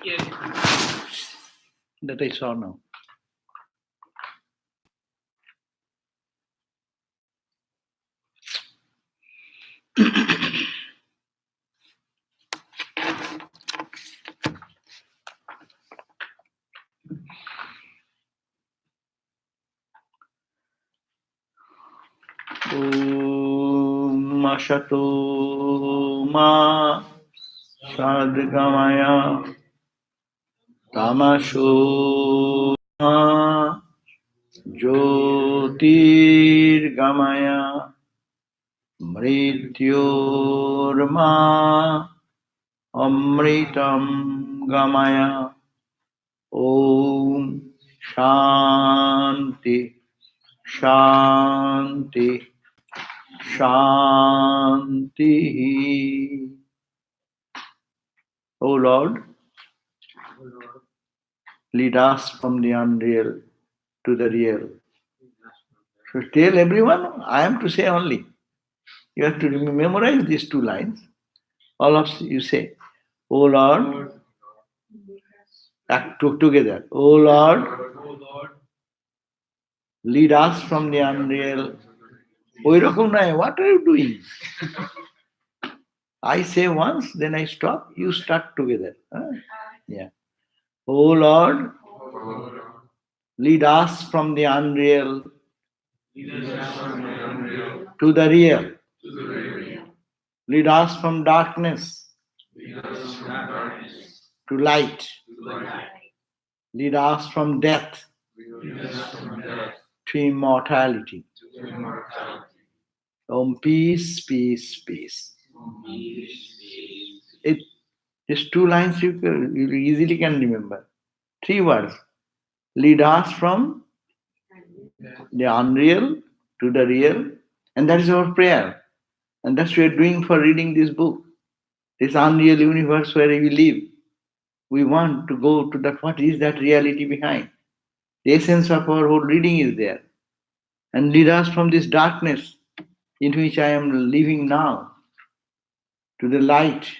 Yes. That I saw now. Om Ashato Ma Sadgamaya Tamasho Ma Jyotirgamaya Mrityorma Amritam Gamaya. Om Shanti Shanti Shanti. O Lord, lead us from the unreal to the real. So tell everyone, I am to say only. You have to memorize these two lines. All of you say, O Lord, act together. O Lord, lead us from the unreal. What are you doing? I say once, then I stop, you start together. Yeah. O Lord, lead us from the unreal to the real. Lead us from darkness to light. Lead us from death to immortality. Om peace, peace, peace. Just two lines you easily can remember. 3 words. Lead us from the unreal to the real. And that is our prayer. And that's what we are doing for reading this book. This unreal universe where we live. We want to go to that. What is that reality behind? The essence of our whole reading is there. And lead us from this darkness in which I am living now to the light.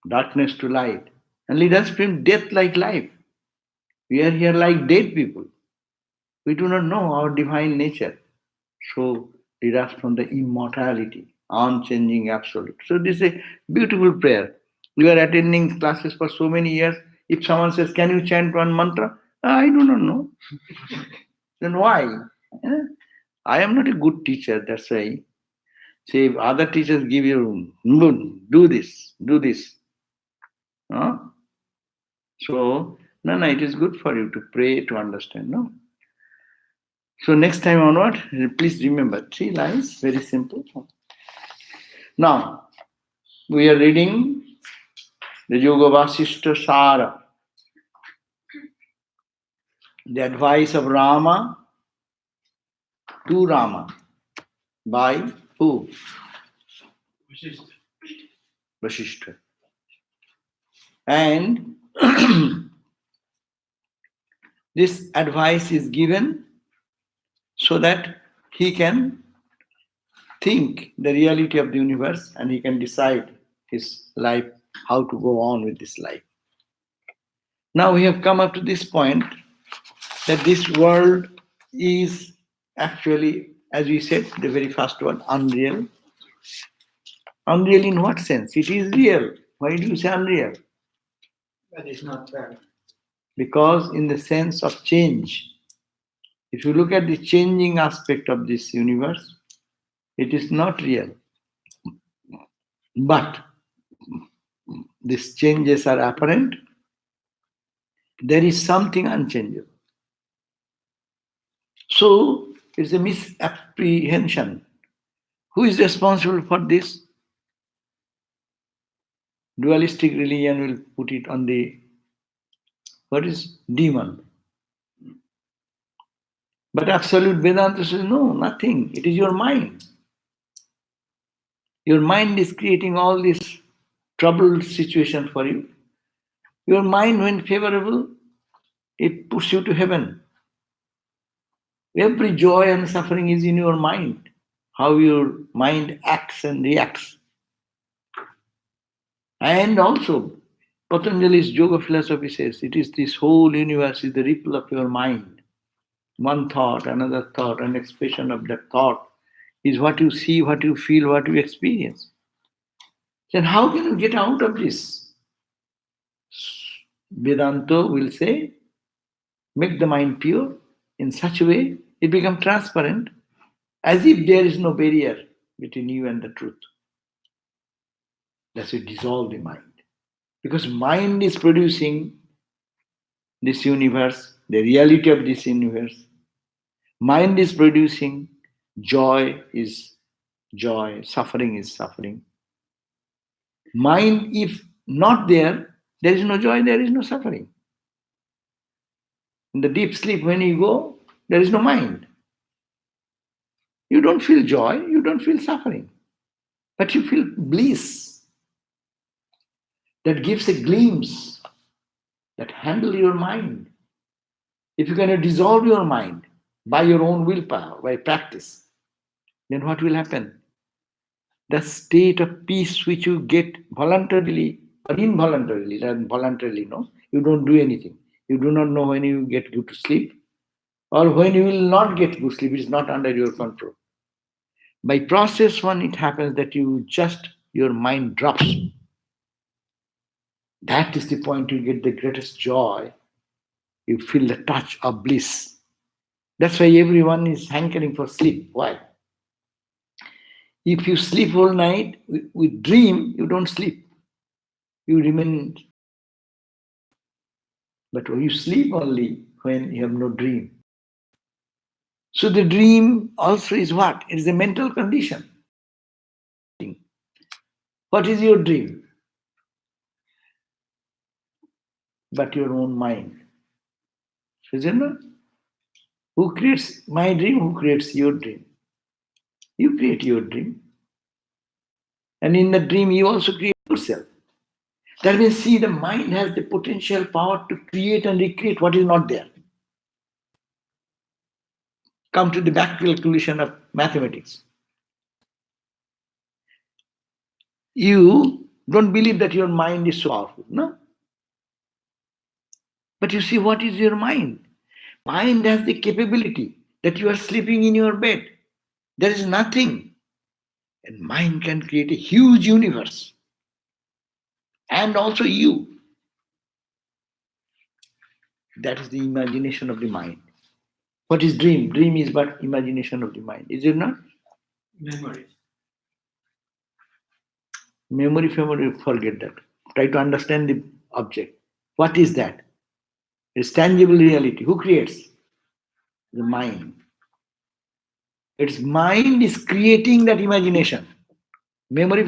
Darkness to light. And lead us from death like life. We are here like dead people. We do not know our divine nature. So lead us from the immortality, unchanging absolute. So this is a beautiful prayer. We are attending classes for so many years. If someone says, can you chant one mantra? I do not know. Then why? I am not a good teacher, that's why. Say, if other teachers give you, do this, do this. Huh? So, no, it is good for you to pray, to understand, no? So next time onward, please remember 3 lines, very simple. Now, we are reading the Yoga Vasishta Sara, the advice of Rama to Rama by who? Vasishta. And this advice is given so that he can think the reality of the universe and he can decide his life, how to go on with this life. Now we have come up to this point that this world is actually, as we said, the very first one, unreal. Unreal in what sense? It is real. Why do you say unreal? That is not fair. Because in the sense of change, if you look at the changing aspect of this universe, it is not real. But these changes are apparent. There is something unchangeable. So it's a misapprehension. Who is responsible for this? Dualistic religion will put it on the, what is demon? But absolute Vedanta says, no, nothing. It is your mind. Your mind is creating all this troubled situation for you. Your mind, when favorable, it puts you to heaven. Every joy and suffering is in your mind. How your mind acts and reacts. And also, Patanjali's yoga philosophy says it is this whole universe is the ripple of your mind. One thought, another thought, an expression of that thought is what you see, what you feel, what you experience. Then how can you get out of this? Vedanta will say, make the mind pure in such a way it becomes transparent as if there is no barrier between you and the truth. That's it, dissolve the mind. Because mind is producing this universe, the reality of this universe. Mind is producing joy is joy, suffering is suffering. Mind, if not there, there is no joy, there is no suffering. In the deep sleep, when you go, there is no mind. You don't feel joy, you don't feel suffering, but you feel bliss that gives a glimpse that handle your mind. If you can dissolve your mind by your own willpower, by practice, then what will happen? The state of peace which you get voluntarily or involuntarily, not voluntarily, no, you don't do anything. You do not know when you get good to sleep or when you will not get good sleep. It is not under your control. By process one, it happens that your mind drops. That is the point you get the greatest joy. You feel the touch of bliss. That's why everyone is hankering for sleep. Why? If you sleep all night with dream, you don't sleep. You remain. But you sleep only when you have no dream. So the dream also is what? It is a mental condition. What is your dream? But your own mind. Isn't it? Who creates my dream? Who creates your dream? You create your dream. And in the dream, you also create yourself. That means, see, the mind has the potential power to create and recreate what is not there. Come to the back calculation of mathematics. You don't believe that your mind is so powerful, no? But you see, what is your mind? Mind has the capability that you are sleeping in your bed. There is nothing. And mind can create a huge universe. And also you. That is the imagination of the mind. What is dream? Dream is but imagination of the mind. Is it not? Memories. Memory, forget that. Try to understand the object. What is that? It's tangible reality. Who creates? The mind. Its mind is creating that imagination. Memory,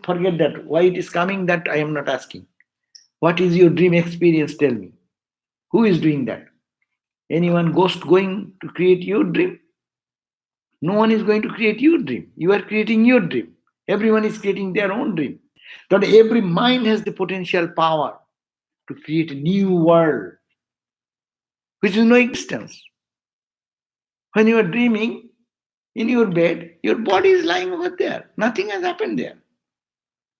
forget that. Why it is coming, that I am not asking. What is your dream experience? Tell me. Who is doing that? Anyone ghost going to create your dream? No one is going to create your dream. You are creating your dream. Everyone is creating their own dream. That every mind has the potential power to create a new world, which is no existence. When you are dreaming in your bed, your body is lying over there. Nothing has happened there.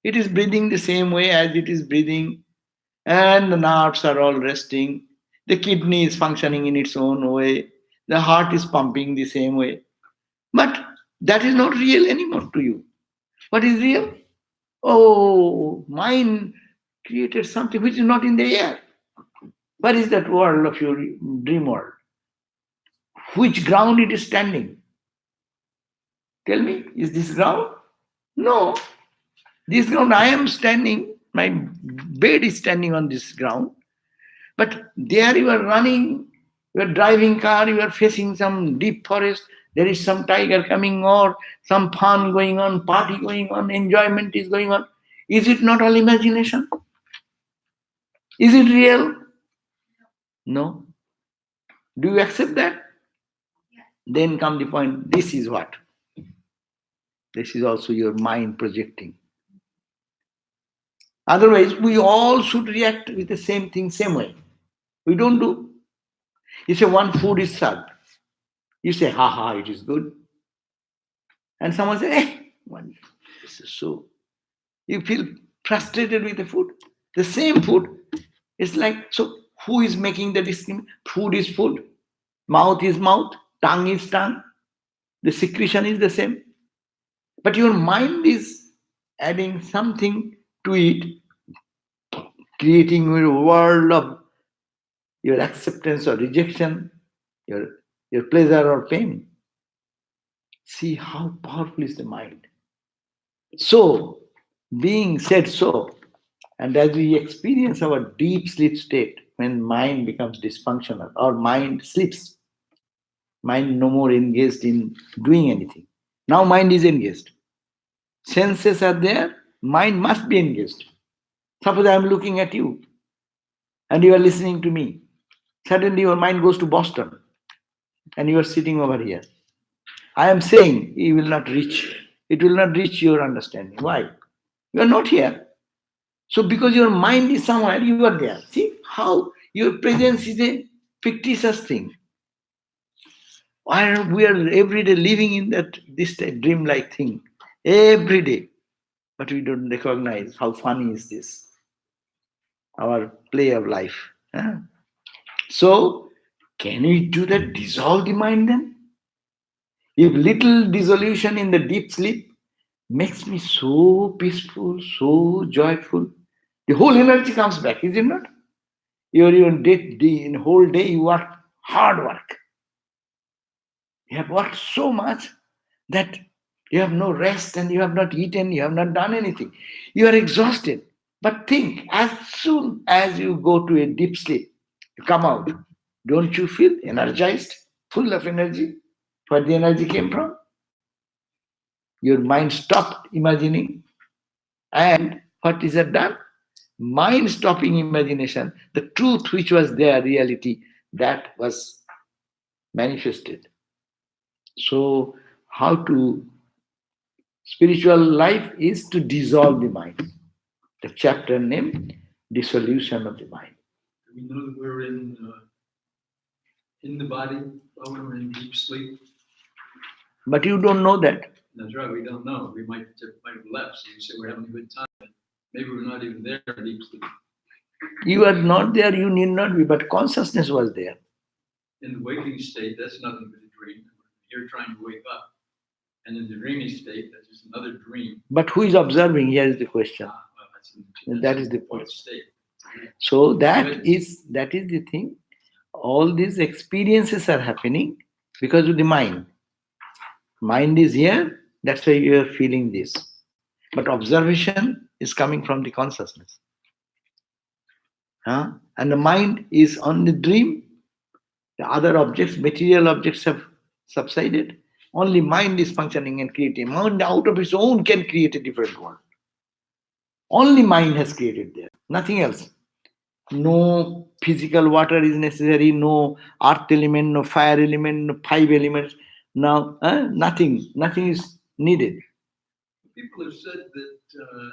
It is breathing the same way as it is breathing, and the nerves are all resting. The kidney is functioning in its own way. The heart is pumping the same way. But that is not real anymore to you. What is real? Oh, mind created something which is not in the air. What is that world of your dream world? Which ground it is standing? Tell me, is this ground? No. This ground I am standing, my bed is standing on this ground. But there you are running, you are driving car, you are facing some deep forest, there is some tiger coming or some fun going on, party going on, enjoyment is going on. Is it not all imagination? Is it real? No. Do you accept that? Then come the point, this is what? This is also your mind projecting. Otherwise, we all should react with the same thing, same way. We don't do. You say one food is served. You say, ha ha, it is good. And someone says, this is so. You feel frustrated with the food. The same food. It's like, so who is making the discrimination? Food is food, mouth is mouth, tongue is tongue. The secretion is the same. But your mind is adding something to it, creating a world of your acceptance or rejection, your, your pleasure or pain. See how powerful is the mind. So, being said so, and as we experience our deep sleep state, when mind becomes dysfunctional, our mind sleeps, mind no more engaged in doing anything. Now mind is engaged. Senses are there, mind must be engaged. Suppose I am looking at you and you are listening to me. Suddenly your mind goes to Boston and you are sitting over here. I am saying you will not reach, it will not reach your understanding. Why? You are not here. So because your mind is somewhere, you are there. See how your presence is a fictitious thing. Why we are every day living in that this dream-like thing every day, but we don't recognize how funny is this, our play of life. Huh? So can we do that? Dissolve the mind then? If little dissolution in the deep sleep makes me so peaceful, so joyful, the whole energy comes back, is it not? Your day, in whole day you work hard work. You have worked so much that you have no rest and you have not eaten, you have not done anything. You are exhausted. But think, as soon as you go to a deep sleep, you come out, don't you feel energized, full of energy? Where the energy came from? Your mind stopped imagining. And what is it done? Mind stopping imagination, the truth which was there, reality, that was manifested. So, how to spiritual life is to dissolve the mind. The chapter name, Dissolution of the Mind. We know that we're in the body while we're in deep sleep. But you don't know that. That's right, we don't know. We might have left. So you say we're having a good time, but maybe we're not even there in deep sleep. You are not there, you need not be, but consciousness was there. In the waking state, that's nothing but a dream. You're trying to wake up. And in the dreamy state, that's just another dream. But who is observing? Here is the question. That is the point. State. So that is the thing. All these experiences are happening because of the mind. Mind is here, that's why you are feeling this. But observation is coming from the consciousness. Huh? And the mind is on the dream. The other objects, material objects have subsided. Only mind is functioning and creating. Mind out of its own can create a different world. Only mind has created there, nothing else. No physical water is necessary, no earth element, no fire element, no 5 elements. Now, nothing is needed. People have said that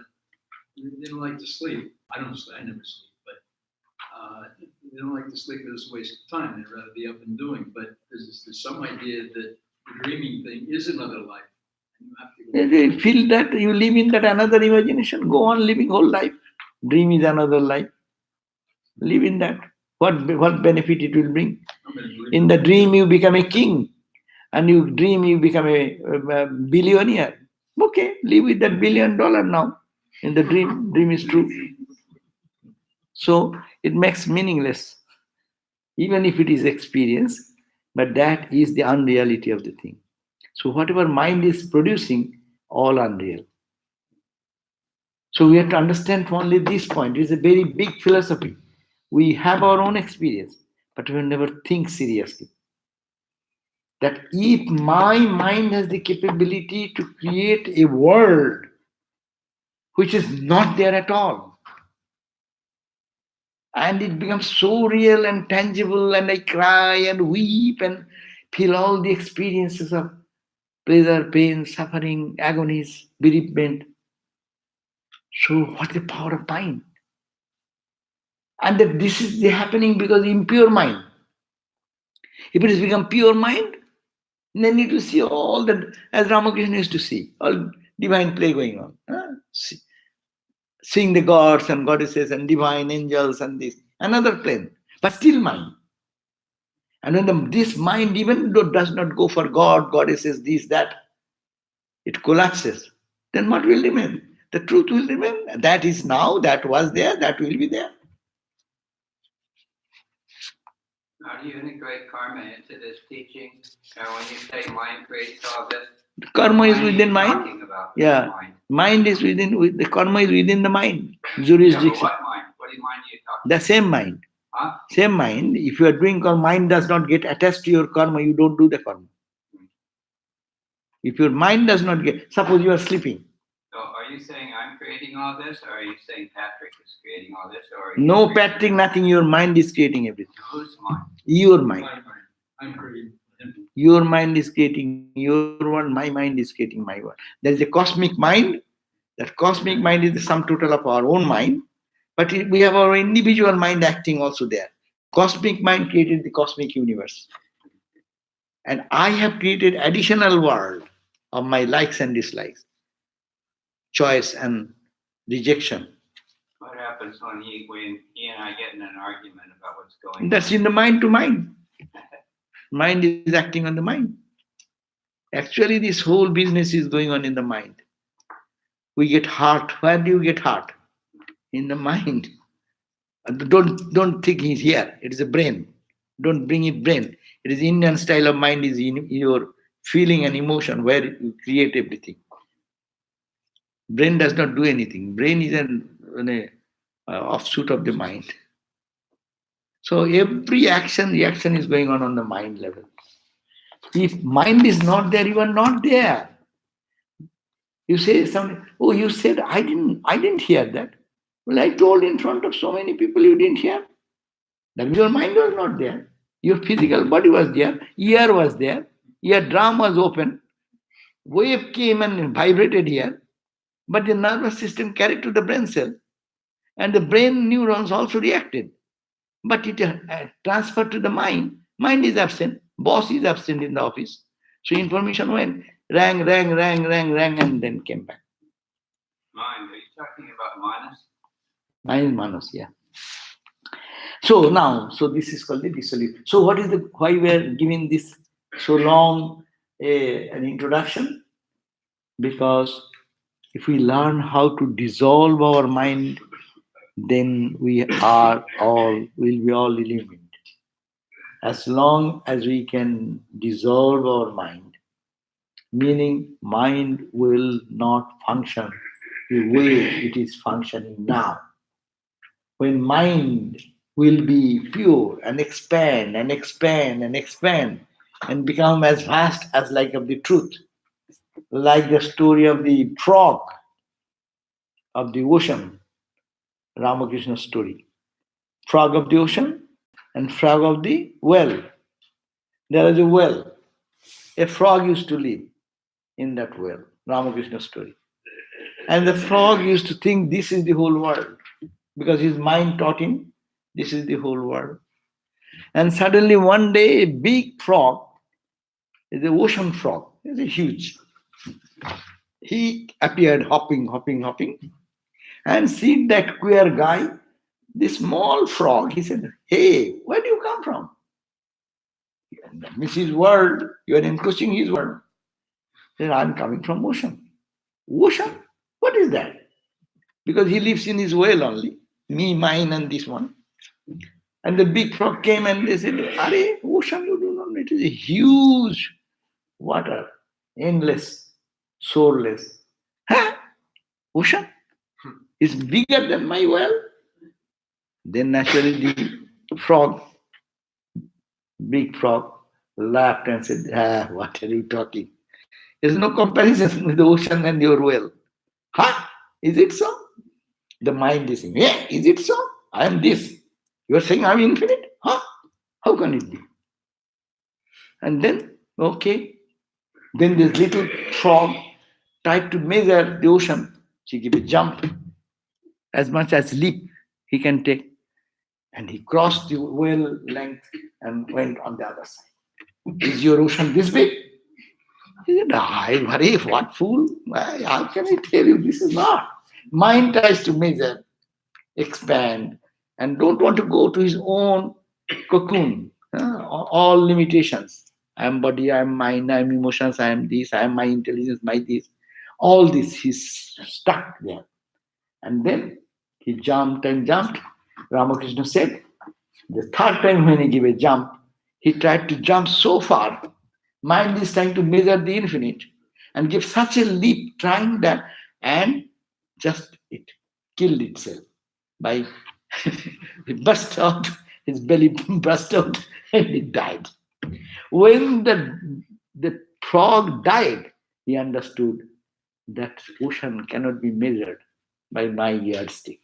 they don't like to sleep. I don't sleep, I never sleep, but they don't like to sleep because it's a waste of time. They'd rather be up and doing. But there's some idea that the dreaming thing is another life. You feel that you live in that another imagination, go on living whole life. Dream is another life. Live in that. What benefit it will bring? In the dream you become a king, and you dream you become a billionaire. Okay, live with that $1 billion now. In the dream is true. So it makes meaningless, even if it is experience, but that is the unreality of the thing. So whatever mind is producing, all unreal. So we have to understand only this point. It is a very big philosophy. We have our own experience, but we will never think seriously. That if my mind has the capability to create a world which is not there at all, and it becomes so real and tangible, and I cry and weep and feel all the experiences of pleasure, pain, suffering, agonies, bereavement. So what is the power of mind? And that this is happening because impure mind. If it has become pure mind, then you need to see all that, as Ramakrishna used to see, all divine play going on. See. seeing the gods and goddesses and divine angels and this. Another plane, but still mind. And when this mind even though does not go for God, goddesses, this, that, it collapses. Then what will remain? The truth will remain. That is now, that was there, that will be there. How do you integrate karma into this teaching? And when you say mind creates all this, Karma is what are you within mind. talking about? Yeah. Mind. Mind is within, the karma is within the mind. Yeah, but Jurisdiction. what mind? What mind are you talking The about? same mind. Huh? Same mind. If you are doing karma, mind does not get attached to your karma, you don't do the karma. If your mind does not get, suppose you are sleeping. So are you saying I'm creating all this, or are you saying Patrick is creating all this, or are you No creating- Patrick, nothing. Your mind is creating everything. Whose mind? Your mind. My mind. I'm creating him. Your mind is creating your one, my mind is creating my one. There is a cosmic mind. That cosmic mind is the sum total of our own mind. But we have our individual mind acting also there. Cosmic mind created the cosmic universe. And I have created additional world of my likes and dislikes, choice and rejection. What happens when he and I get in an argument about what's going That's on? in the mind to mind. Mind is acting on the mind. Actually, this whole business is going on in the mind. We get hurt. Where do you get hurt? In the mind. Don't think he's here. It is a brain. Don't bring it brain. It is Indian style of mind is in your feeling and emotion where you create everything. Brain does not do anything. Brain is an offshoot of the mind. So every action, reaction is going on the mind level. If mind is not there, you are not there. You say something, oh, you said I didn't hear that. Well, I told in front of so many people you didn't hear. That means your mind was not there. Your physical body was there, ear was there, eardrum was open, wave came and vibrated here, but the nervous system carried to the brain cell, and the brain neurons also reacted. But it transferred to the mind. Mind is absent. Boss is absent in the office. So information went, rang, and then came back. Mind. Are you talking about manas? Mind manas, yeah. So now, this is called the dissolution. So what is why we are giving this so long an introduction? Because if we learn how to dissolve our mind, then will be all illumined. As long as we can dissolve our mind, meaning mind will not function the way it is functioning now. When mind will be pure and expand and expand and expand and become as vast as like of the truth, like the story of the frog of the ocean, Ramakrishna's story. Frog of the ocean and frog of the well. There is a well. A frog used to live in that well, Ramakrishna's story. And the frog used to think this is the whole world because his mind taught him this is the whole world. And suddenly one day a big frog, is an ocean frog, it's a huge. He appeared hopping, and seeing that queer guy, this small frog, he said, hey, where do you come from? That means his world, you are encroaching his world. He said, I'm coming from ocean. Ocean? What is that? Because he lives in his well only, me, mine, and this one. And the big frog came and they said, Are, ocean, you do not know, it is a huge water, endless, sourceless. Huh? Ocean is bigger than my well. Then naturally the frog, big frog, laughed and said, what are you talking? There's no comparison with the ocean and your well. Huh? Is it so? The mind is saying, yeah, is it so? I am this. You are saying I'm infinite? Huh? How can it be? And then, okay. Then this little frog tried to measure the ocean. She gave a jump, as much as leap he can take. And he crossed the well length and went on the other side. Is your ocean this big? He said, what fool? How can I tell you this is not? Mind tries to measure, expand, and don't want to go to his own cocoon. All limitations. I am body, I am mind, I am emotions, I am this, I am my intelligence, my this. All this, he's stuck there. And then he jumped and jumped. Ramakrishna said, the third time when he gave a jump, he tried to jump so far. Mind is trying to measure the infinite and give such a leap, trying that, and just it killed itself by he burst out, his belly burst out, and he died. When the frog died, he understood that ocean cannot be measured by my yardstick.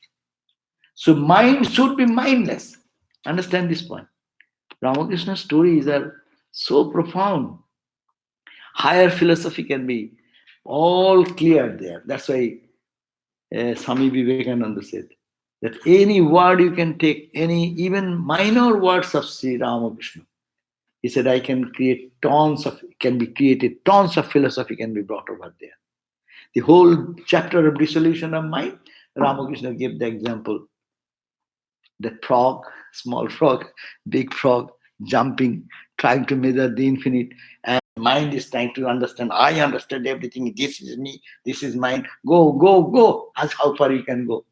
So mind should be mindless. Understand this point. Ramakrishna's stories are so profound. Higher philosophy can be all clear there. That's why Swami Vivekananda said that any word you can take, any even minor words of Sri Ramakrishna, he said, I can create can be created, tons of philosophy can be brought over there. The whole chapter of dissolution of mind, Ramakrishna gave the example. The frog, small frog, big frog, jumping, trying to measure the infinite, and mind is trying to understand. I understand everything. This is me. This is mine. Go, go, go. Ask how far you can go.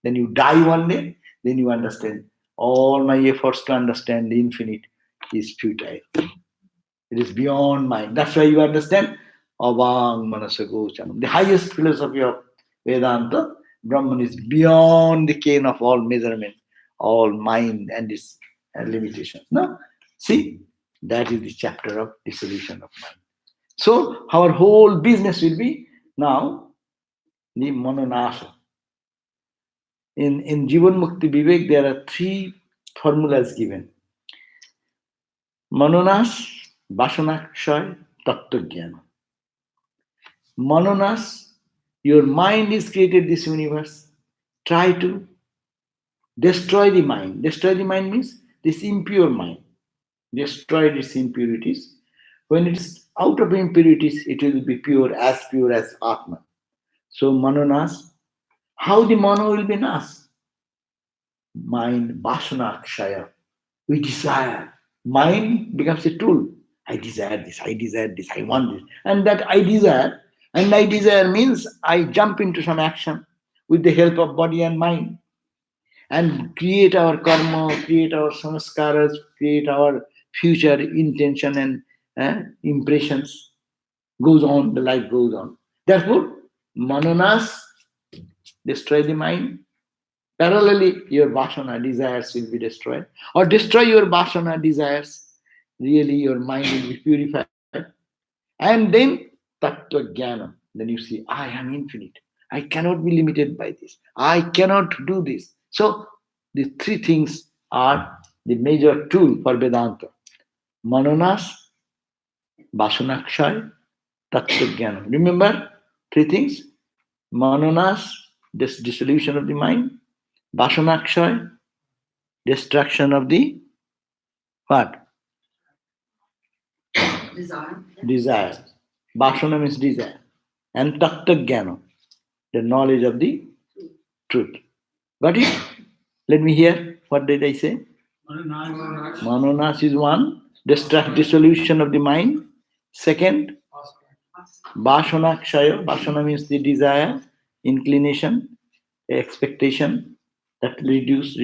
Then you die one day. Then you understand. All my efforts to understand the infinite is futile. It is beyond mind. That's why you understand Avang Manasagochanam. The highest philosophy of Vedanta, Brahman is beyond the ken of all measurement, all mind and its limitations. No? See, that is the chapter of dissolution of mind. So our whole business will be now the Manonasa. In Jivan Mukti Vivek, there are 3 formulas given. Manonas, Vasanakshay, Tattva-jnana. Manonas, your mind is created this universe. Try to destroy the mind. Destroy the mind means this impure mind. Destroy its impurities. When it's out of impurities, it will be pure as Atman. So Manonas, how the Mano will be Nas? Mind, Vasana Akshaya. We desire. Mind becomes a tool. I desire this, I want this. And that I desire means I jump into some action with the help of body and mind and create our karma, create our samskaras, create our future intention and impressions. Goes on, the life goes on. Therefore, Manonas, destroy the mind. Parallelly, your vasana desires will be destroyed. Or destroy your vasana desires. Really, your mind will be purified. And then, tattva jnana. Then you see, I am infinite. I cannot be limited by this. I cannot do this. So, the 3 things are the major tool for Vedanta. Manonas, Vasanakshay, Tattva jnana. Remember 3 things? Manonas, this dissolution of the mind. Vasanakshay, destruction of the what? Desire. Vasana means desire. And Tattva jnana, the knowledge of the truth. Got it? Let me hear. What did I say? Manonas is 1. Dissolution of the mind. 2nd, Vasana kshaya. Vasana means the desire, inclination, expectation. That reduce.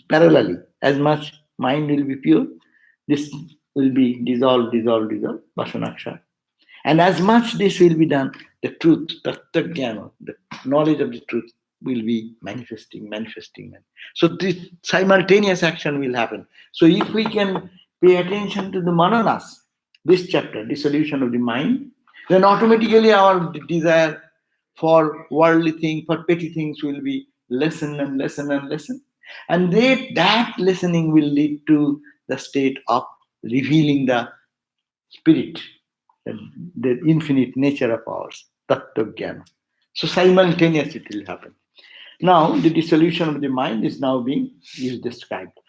Parallelly, as much mind will be pure, this will be dissolved. Vasana kshaya. And as much this will be done, the truth, tattva jnana, the knowledge of the truth will be manifesting. So this simultaneous action will happen. So if we can pay attention to the mananas, this chapter, dissolution of the mind, then automatically our desire for worldly things, for petty things will be lessen. And that lessening will lead to the state of revealing the spirit, the infinite nature of ours, tattva jnana. So simultaneously it will happen. Now the dissolution of the mind is now being described.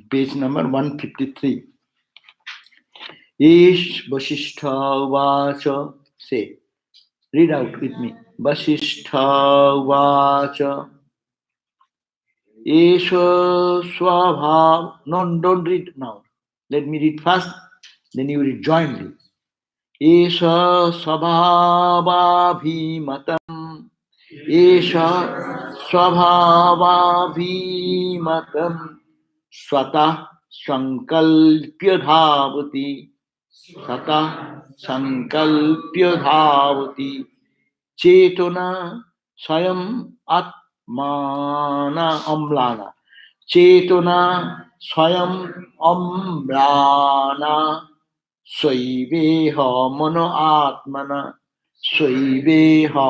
Page number 153. Ish Vasishtha Vacha, say, Read out with me. Vasishtha Vacha Esha Swabhav. No, don't read now. Let me read first, then you read jointly. Esha Swabhavabhimatam. Esha Swabhavabhimatam. Swatah Sankalpya Dhavati. Swatah Sankalpya Dhavati. Chetona Swayam Atmana Amlana. Chetona Swayam Amlana. Swaiveha Mano Atmana. Swaiveha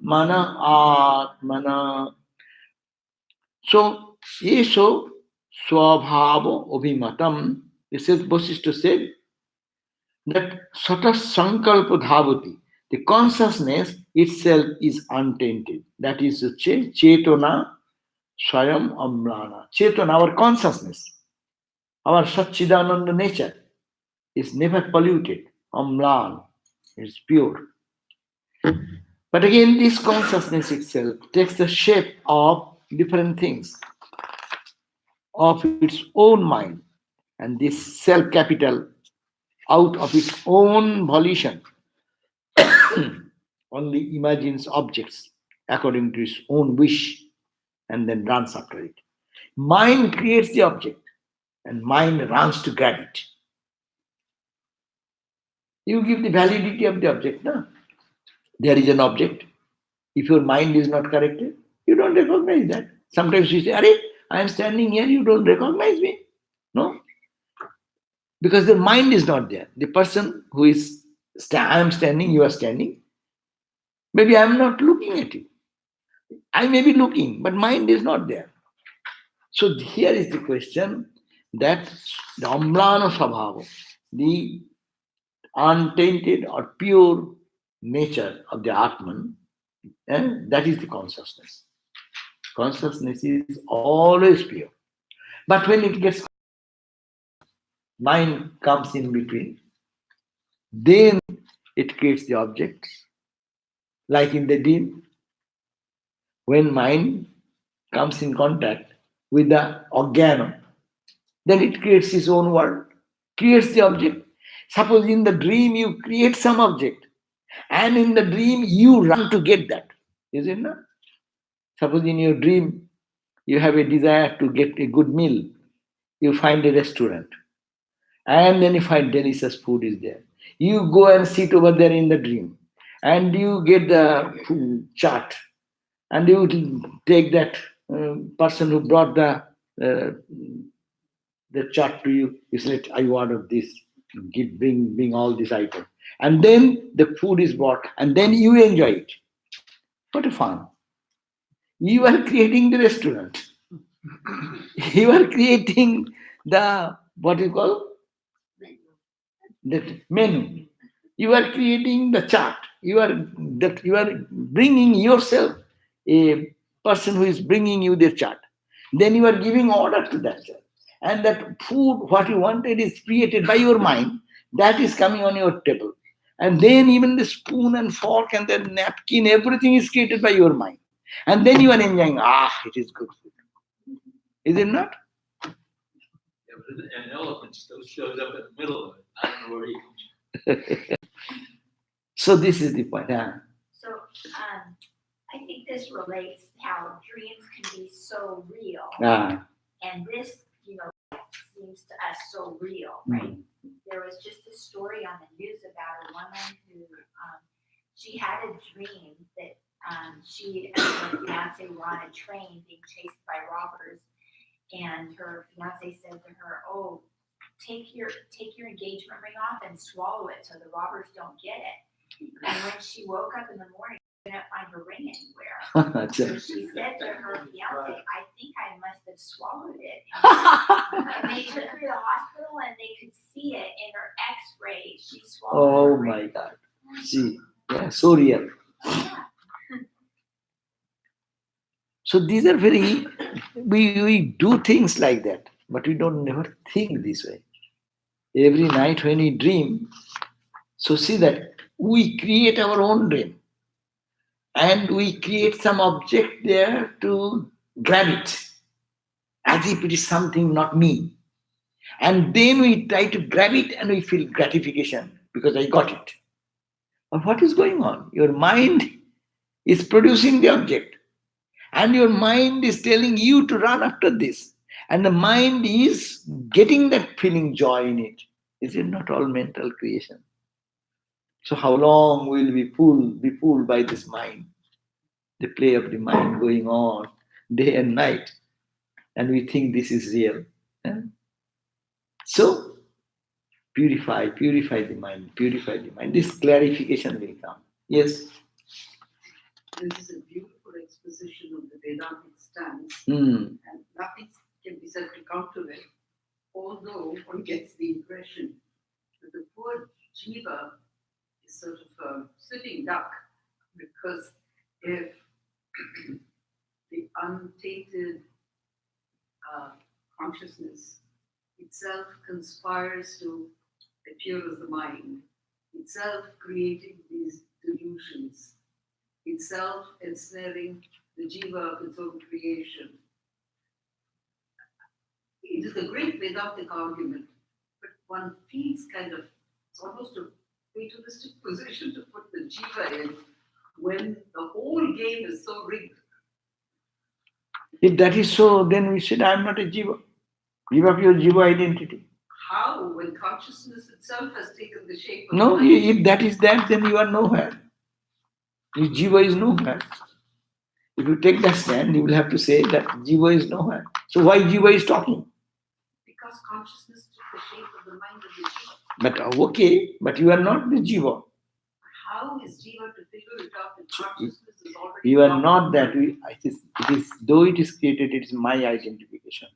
Mana Atmana. So, Yesho Swabhava Abhimatam. This is Vasishtha said that Sata Sankalpa Dhavati, the consciousness itself is untainted. That is Chetona Swayam Amrana. Chetona, our consciousness, our Satchidananda nature is never polluted. Amlan is pure. But again, this consciousness itself takes the shape of different things, of its own mind. And this self capital, out of its own volition, only imagines objects according to its own wish and then runs after it. Mind creates the object and mind runs to grab it. You give the validity of the object. No? There is an object. If your mind is not corrected, you don't recognize that. Sometimes you say, Arey, I am standing here, you don't recognize me. No? Because the mind is not there. The person who is, I am standing, you are standing. Maybe I am not looking at you. I may be looking, but mind is not there. So here is the question that the Amlana Sabhava, the untainted or pure nature of the Atman, that is the consciousness. Consciousness is always pure. But when it gets, mind comes in between, then it creates the objects. Like in the dream, when mind comes in contact with the organo, then it creates its own world, creates the object. Suppose in the dream you create some object, and in the dream you run to get that. Is it not? Suppose in your dream you have a desire to get a good meal, you find a restaurant, and then you find delicious food is there. You go and sit over there in the dream, and you get the food chart, and you take that person who brought the chart to you. You say, I order this, bring all these items, and then the food is brought, and then you enjoy it. What a fun! You are creating the restaurant. You are creating the what you call that menu. You are creating the chart. You are bringing yourself a person who is bringing you the chart. Then you are giving order to that chart. And that food, what you wanted, is created by your mind. That is coming on your table. And then even the spoon and fork and the napkin, everything is created by your mind. And then you are enjoying, it is good food. Is it not? Yeah, but an elephant still shows up in the middle of it. I don't know where he comes. So this is the point. So I think this relates how dreams can be so real, and this, seems to us so real, right? There was just a story on the news about a woman who she had a dream that she and her fiance were on a train being chased by robbers, and her fiance said to her, "Oh, take your engagement ring off and swallow it so the robbers don't get it." And when she woke up in the morning, she couldn't find her ring anywhere. So she said to her fiance, "I think I must have swallowed it." And they took her to the hospital, and they could see it in her X-ray. She swallowed her ring. My God! See, so real. So these are very, we do things like that, but we don't never think this way. Every night when we dream, so see that we create our own dream. and we create some object there to grab it as if it is something not me. And then we try to grab it and we feel gratification because I got it. But what is going on? Your mind is producing the object, and your mind is telling you to run after this. And the mind is getting that feeling joy in it. Is it not all mental creation? So how long will we be fooled by this mind? The play of the mind going on day and night, and we think this is real. Eh? So purify the mind, purify the mind. This clarification will come. Yes. This is a beautiful exposition of the Vedantic stance, Hmm. and nothing can be said to counter it, although one gets the impression that the poor jiva is sort of a sitting duck, because if the untainted consciousness itself conspires to appear as the mind, itself creating these delusions, itself ensnaring the jiva of its own creation. It is a great Vedantic argument, but one feels kind of, it's almost a fatalistic position to put the jiva in when the whole game is so rigged. If that is so, then we said, I am not a jiva. Give up your jiva identity. How, when consciousness itself has taken the shape of No, mind? if that is that, then you are nowhere. Your jiva is nowhere. If you take that stand, you will have to say that jiva is nowhere. So why jiva is talking? Because consciousness took the shape of the mind of the jiva. But okay, but you are not the jiva. How is jiva to figure it out if consciousness is already You are blocked? not that. It is though it is created, it is my identification.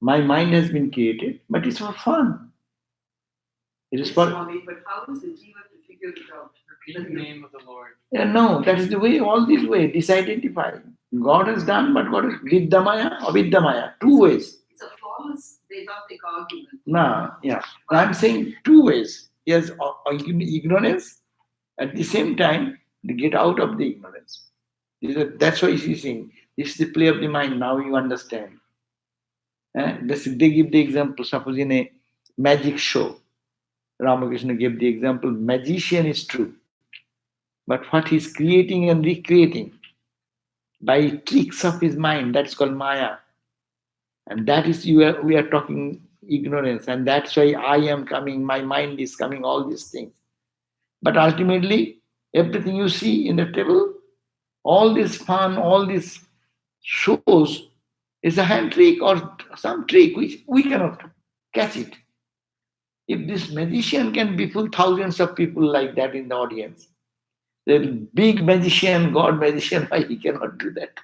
My mind has been created, but it's for fun. It is Yes, for Swami, but how is the jiva to figure it out? Repeat the name of the Lord. no. That is the way. All these way disidentify. God has done, but God is viddhamaya, aviddhamaya. Two ways. It's a flawless Vedantic argument. Nah, yeah. I'm saying two ways. Yes, ignorance. At the same time, to get out of the ignorance. That's why he's saying this is the play of the mind. Now you understand. They give the example. Suppose in a magic show, Ramakrishna gave the example. Magician is true, but what he's creating and recreating by tricks of his mind, that's called Maya. And that is we are talking ignorance, and that's why I am coming, my mind is coming, all these things. But ultimately, everything you see in the table, all this fun, all these shows is a hand trick or some trick which we cannot catch it. If this magician can befool thousands of people like that in the audience, the big magician, God magician, why he cannot do that?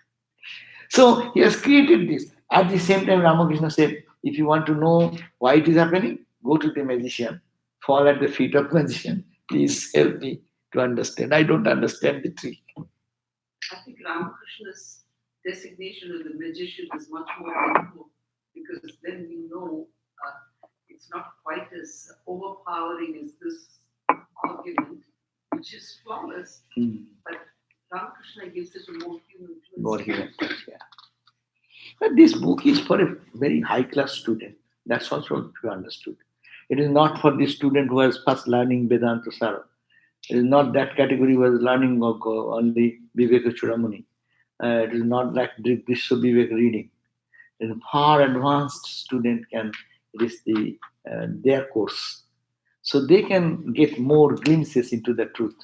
So he has created this. At the same time, Ramakrishna said, if you want to know why it is happening, go to the magician, fall at the feet of magician. Please help me to understand. I don't understand the trick. I think Ramakrishna's designation of the magician is much more helpful, because then we know it's not quite as overpowering as this argument, which is flawless, but Ramakrishna gives it a more human twist. More human touch, yeah. But this book is for a very high-class student. That's also to be understood. It is not for the student who is first learning Vedanta Sara. It is not that category who is learning only Viveka Chudamani. It is not like Vishwa Vivek reading. A far advanced student can, it is their course. So they can get more glimpses into the truth.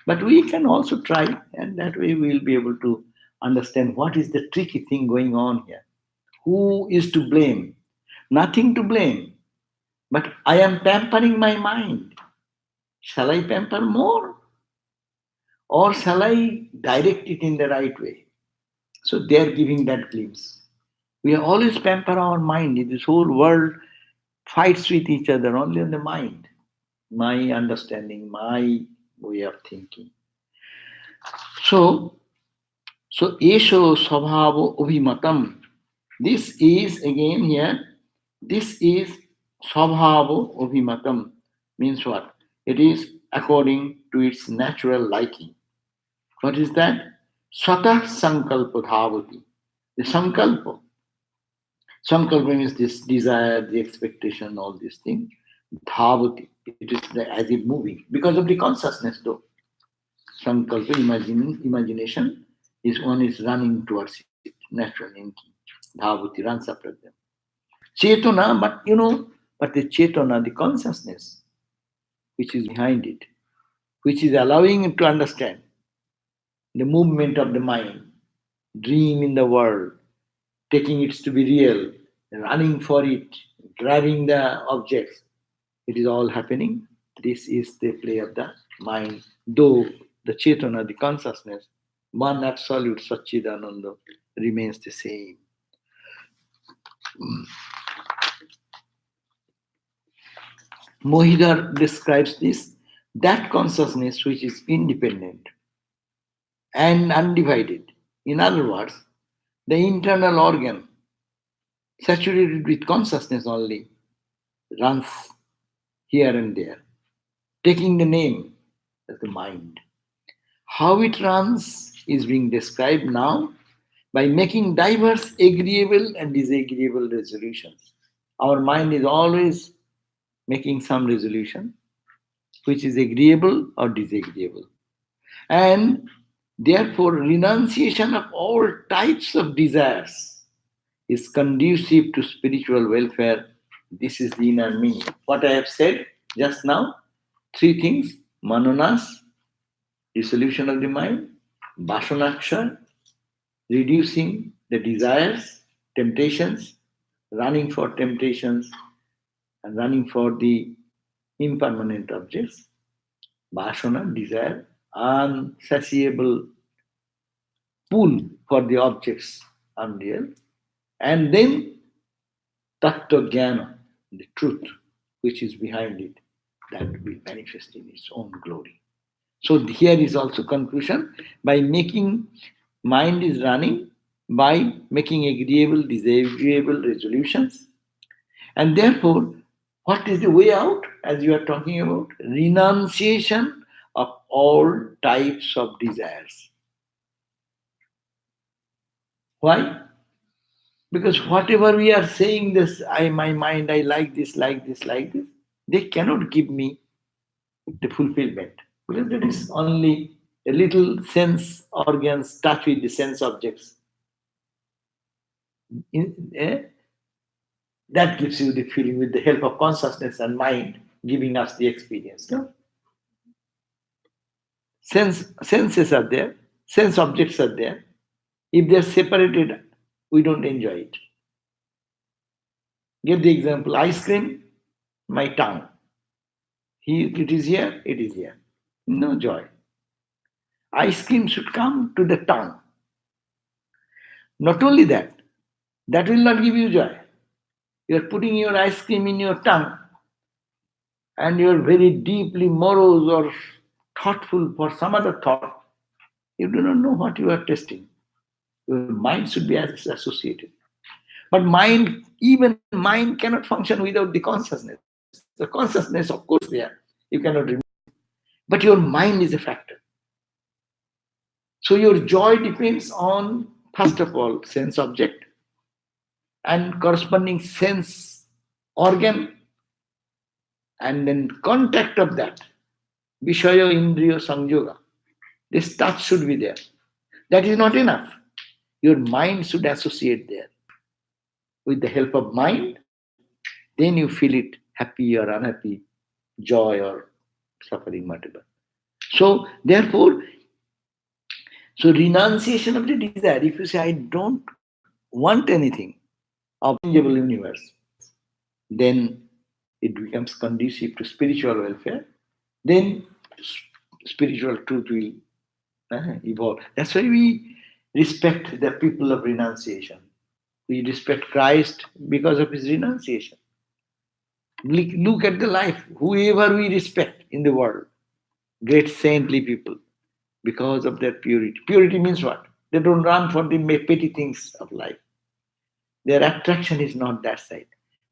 But we can also try, and that way we will be able to understand what is the tricky thing going on here. Who is to blame? Nothing to blame. But I am pampering my mind. Shall I pamper more? Or shall I direct it in the right way? So they are giving that glimpse. We always pamper our mind. This whole world fights with each other only on the mind. My understanding, my way of thinking. So Esho Svabhavo Abhimatam. This is again here, this is Svabhavo Abhimatam. Means what? It is according to its natural liking. What is that? Swatah sankalpa dhavati. The sankalpa. Sankalpa means this desire, the expectation, all these things. Dhavati. It is as if moving. Because of the consciousness though. Sankalpa, imagination, is one is running towards it, naturally. Dhavati runs after them. Chetana, but the chetana, the consciousness, which is behind it, which is allowing it to understand the movement of the mind, dream in the world, taking it to be real, running for it, grabbing the objects. It is all happening. This is the play of the mind, though the chetana, the consciousness, one absolute Satchidananda remains the same. Mohidar describes this, that consciousness which is independent and undivided. In other words, the internal organ, saturated with consciousness only, runs here and there, taking the name as the mind. How it runs is being described now by making diverse agreeable and disagreeable resolutions. Our mind is always making some resolution which is agreeable or disagreeable. And therefore, renunciation of all types of desires is conducive to spiritual welfare. This is the inner meaning. What I have said just now, three things: manonas, dissolution of the mind; vasanaksha, reducing the desires, temptations, running for temptations, and running for the impermanent objects; vasana, desire, unsatiable pull for the objects unreal; and then tattva jnana, the truth which is behind it, that will manifest in its own glory. So here is also conclusion, by making mind is running, by making agreeable, disagreeable resolutions, and therefore, what is the way out, as you are talking about? Renunciation of all types of desires. Why? Because whatever we are saying, this, my mind, I like this, they cannot give me the fulfillment. Because there is only a little sense organs touch with the sense objects. That gives you the feeling with the help of consciousness and mind giving us the experience. No? Senses are there, sense objects are there. If they are separated, we don't enjoy it. Give the example, ice cream, my tongue. It is here, it is here. No joy. Ice cream should come to the tongue. Not only that will not give you joy. You are putting your ice cream in your tongue and you are very deeply morose or thoughtful for some other thought. You do not know what you are tasting. Your mind should be associated. But even mind cannot function without the consciousness. The consciousness, of course, there. You cannot remove. But your mind is a factor. So your joy depends on, first of all, sense object and corresponding sense organ, and then contact of that. Vishaya Indriya Samyoga. This touch should be there. That is not enough. Your mind should associate there. With the help of mind, then you feel it happy or unhappy, joy or suffering, whatever. So, therefore, renunciation of the desire, if you say, I don't want anything of changeable universe, then it becomes conducive to spiritual welfare. Then spiritual truth will evolve. That's why we respect the people of renunciation. We respect Christ because of his renunciation. Look at the life, whoever we respect in the world, great saintly people, because of their purity. Purity means what? They don't run for the petty things of life. Their attraction is not that side.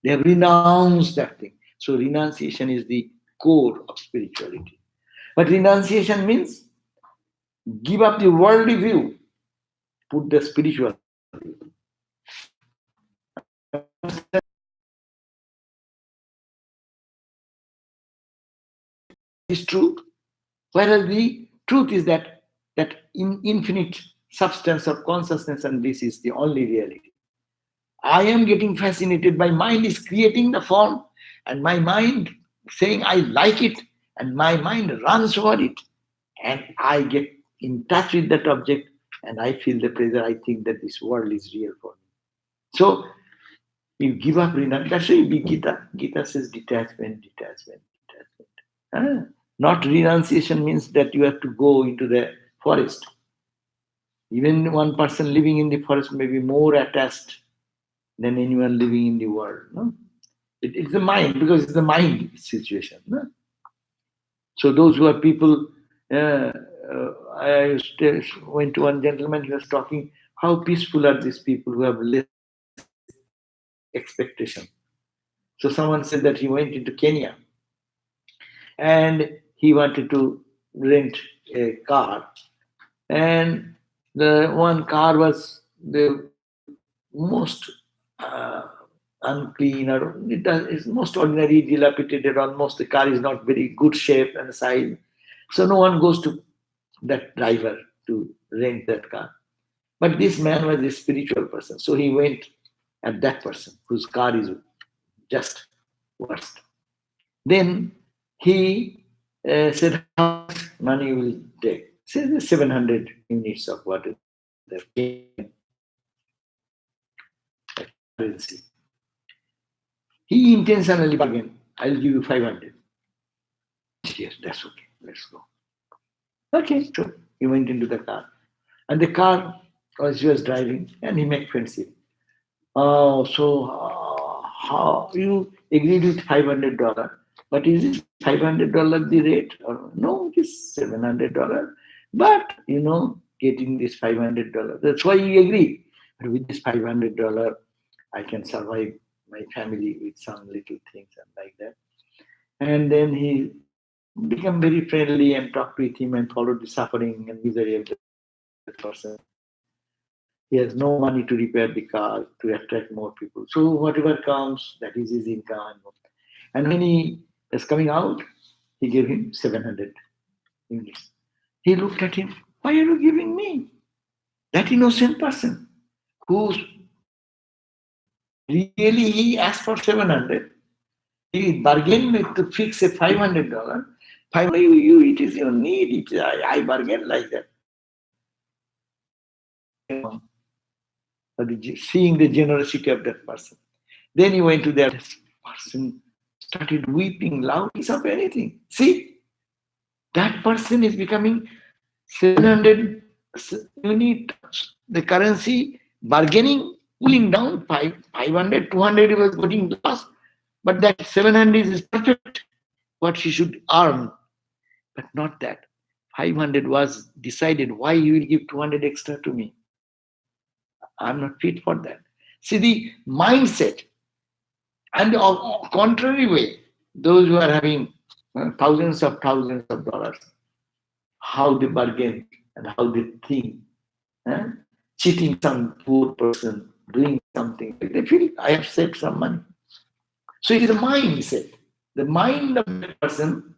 They have renounced that thing. So renunciation is the core of spirituality. But renunciation means Give up the worldly view, put the spiritual view. Is truth, whereas the truth is that infinite substance of consciousness, and this is the only reality. I am getting fascinated. My mind is creating the form, and my mind saying I like it, and my mind runs over it, and I get in touch with that object, and I feel the pleasure. I think that this world is real for me. So you give up renunciation. That's why big Gita. Gita says detachment, detachment, detachment. Not renunciation means that you have to go into the forest. Even one person living in the forest may be more attached than anyone living in the world. No? It's the mind, because it's the mind situation. No? So those who are people, went to one gentleman, he was talking, how peaceful are these people who have less expectation. So someone said that he went into Kenya and he wanted to rent a car, and the one car was the most unclean, or it's most ordinary, dilapidated, almost the car is not very good shape and size. So no one goes to that driver to rent that car. But this man was a spiritual person, so he went at that person whose car is just worst. Then he said, how much money will take? Say 700 units of water. The currency. He intentionally bargained, I'll give you 500. Yes, that's okay. Let's go. Okay, so he went into the car. And the car, as he was driving, and he made friendship. Oh, so how you agreed with $500, but is it $500 the rate? Or no, it is $700. But getting this $500, that's why you agree. But with this $500, I can survive my family with some little things and like that. And then he became very friendly and talked with him and followed the suffering and misery of the person. He has no money to repair the car to attract more people. So whatever comes, that is his income. And when he is coming out, he gave him 700 units. He looked at him, why are you giving me? That innocent person who's really he asked for 700. He bargained with to fix a $500. It is your need. I bargain like that. Seeing the generosity of that person. Then he went to that person, started weeping loudly of anything. See, that person is becoming 700 unit, the currency, bargaining, pulling down 500, 200, he was getting lost. But that 700 is perfect, what he should earn. But not that. 500 was decided, why you will give 200 extra to me? I'm not fit for that. See the mindset. And the contrary way, those who are having thousands of dollars, how they bargain and how they think, cheating some poor person, doing something, they feel I have saved some money. So it is a mindset. The mind of the person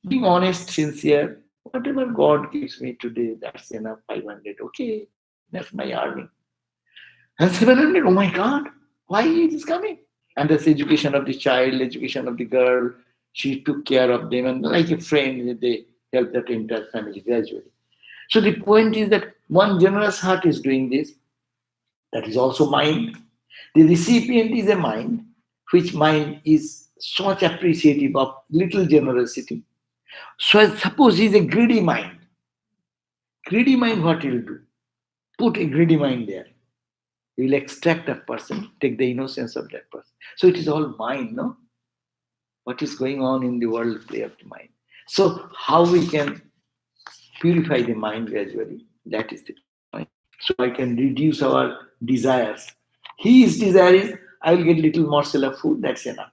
being honest, sincere, whatever God gives me today, that's enough, 500, okay, that's my earning. And 700, oh my God, why it is coming? And that's education of the child, education of the girl. She took care of them, and like a friend, they helped that entire family gradually. So the point is that one generous heart is doing this. That is also mind. The recipient is a mind, which mind is so much appreciative of little generosity. So suppose he is a greedy mind. Greedy mind, what he will do? Put a greedy mind there. He will extract that person, take the innocence of that person. So it is all mind, no? What is going on in the world, play of the mind. So how we can purify the mind gradually, that is the point. So I can reduce our desires. His desire is, I will get little morsel of food, that's enough.